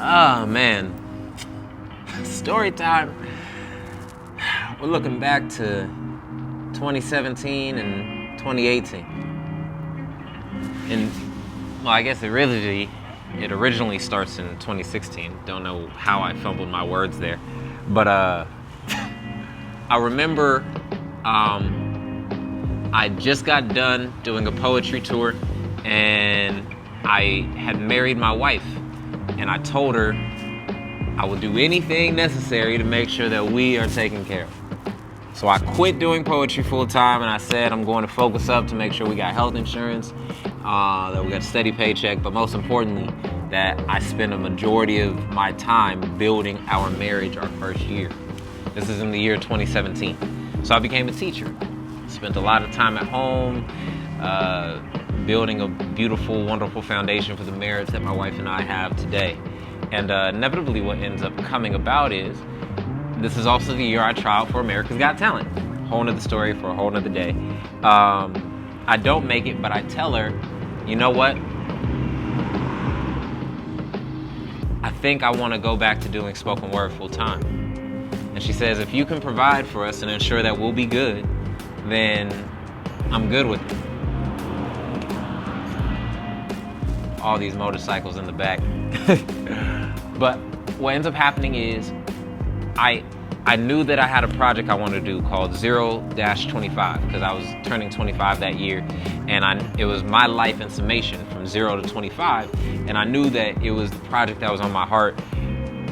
Oh man, story time. We're looking back to 2017 and 2018. And well, I guess it originally starts in 2016. Don't know how I fumbled my words there. But I remember I just got done doing a poetry tour, and I had married my wife, and I told her I would do anything necessary to make sure that we are taken care of. So I quit doing poetry full time, and I said I'm going to focus up to make sure we got health insurance, that we got a steady paycheck, but most importantly, that I spend a majority of my time building our marriage our first year. This is in the year 2017. So I became a teacher. Spent a lot of time at home, building a beautiful, wonderful foundation for the marriage that my wife and I have today. And inevitably what ends up coming about is, this is also the year I try out for America's Got Talent. Whole nother story for a whole nother day. I don't make it, but I tell her, you know what? I think I want to go back to doing spoken word full time. And she says, if you can provide for us and ensure that we'll be good, then I'm good with it. All these motorcycles in the back. But what ends up happening is I knew that I had a project I wanted to do called 0-25 because I was turning 25 that year, and it was my life in summation from 0 to 25, and I knew that it was the project that was on my heart,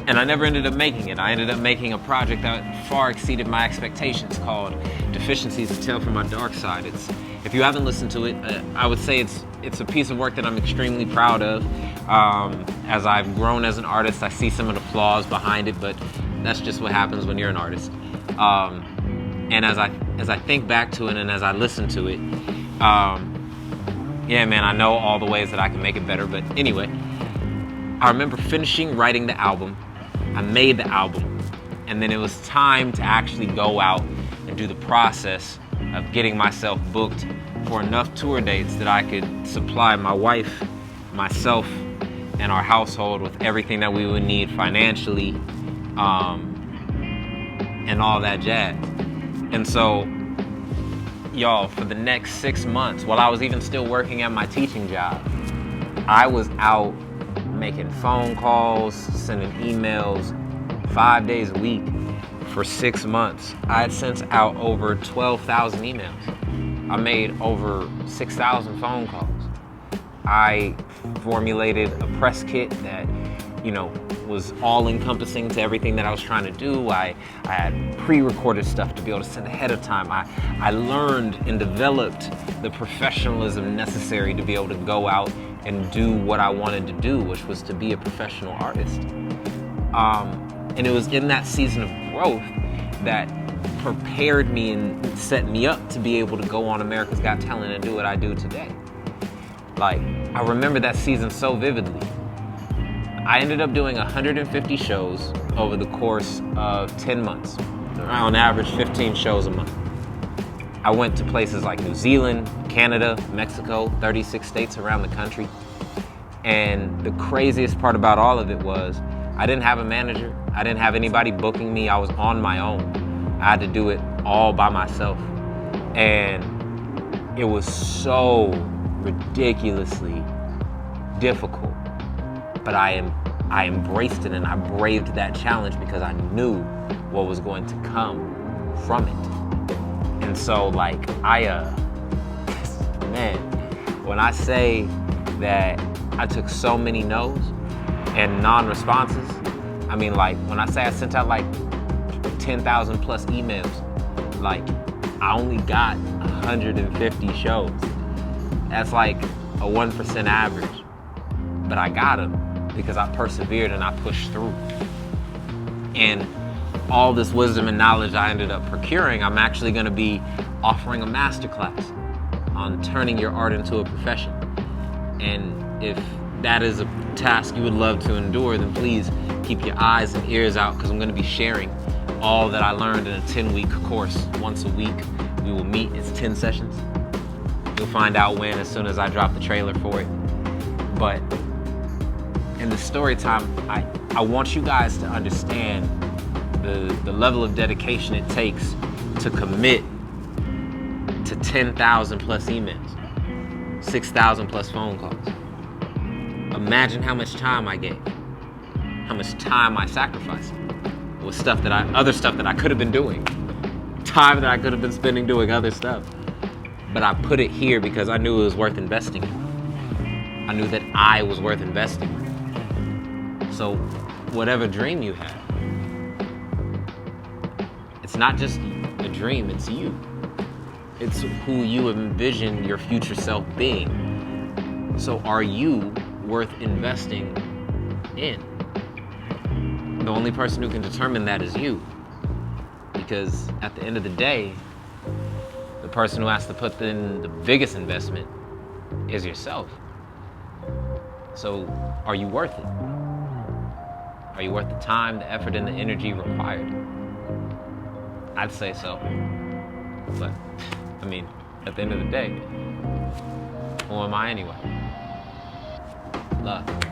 and I never ended up making it. I ended up making a project that far exceeded my expectations called Deficiencies: A Tale from My Dark Side. If you haven't listened to it, I would say it's a piece of work that I'm extremely proud of. As I've grown as an artist, I see some of the flaws behind it, but that's just what happens when you're an artist. And as I think back to it and as I listen to it, yeah, man, I know all the ways that I can make it better. But anyway, I remember finishing writing the album. I made the album, and then it was time to actually go out and do the process of getting myself booked for enough tour dates that I could supply my wife, myself, and our household with everything that we would need financially, and all that jazz. And so, y'all, for the next 6 months, while I was even still working at my teaching job, I was out making phone calls, sending emails 5 days a week for 6 months. I had sent out over 12,000 emails. I made over 6,000 phone calls. I formulated a press kit that, was all-encompassing to everything that I was trying to do. I had pre-recorded stuff to be able to send ahead of time. I learned and developed the professionalism necessary to be able to go out and do what I wanted to do, which was to be a professional artist. And it was in that season of growth that prepared me and set me up to be able to go on America's Got Talent and do what I do today. Like, I remember that season so vividly. I ended up doing 150 shows over the course of 10 months, on average 15 shows a month. I went to places like New Zealand, Canada, Mexico, 36 states around the country. And the craziest part about all of it was I didn't have a manager. I didn't have anybody booking me. I was on my own. I had to do it all by myself. And it was so ridiculously difficult. But I embraced it, and I braved that challenge because I knew what was going to come from it. And so, like, man, when I say that I took so many no's and non-responses, I mean, like, when I say I sent out like 10,000 plus emails, like, I only got 150 shows. That's like a 1% average. But I got them because I persevered and I pushed through. And all this wisdom and knowledge I ended up procuring, I'm actually going to be offering a masterclass on turning your art into a profession. And if that is a task you would love to endure, then please keep your eyes and ears out, because I'm going to be sharing all that I learned in a 10-week course. Once a week we will meet. It's 10 sessions. You'll find out when, as soon as I drop the trailer for it. But in the story time, I want you guys to understand the level of dedication it takes to commit to 10,000 plus emails, 6,000 plus phone calls. Imagine how much time I gave, how much time I sacrificed with other stuff that I could have been doing, time that I could have been spending doing other stuff. But I put it here because I knew it was worth investing in. I knew that I was worth investing in. So whatever dream you have, it's not just a dream, it's you. It's who you envision your future self being. So are you worth investing in? The only person who can determine that is you. Because at the end of the day, the person who has to put in the biggest investment is yourself. So are you worth it? Are you worth the time, the effort, and the energy required? I'd say so. But, I mean, at the end of the day, who am I anyway? Love.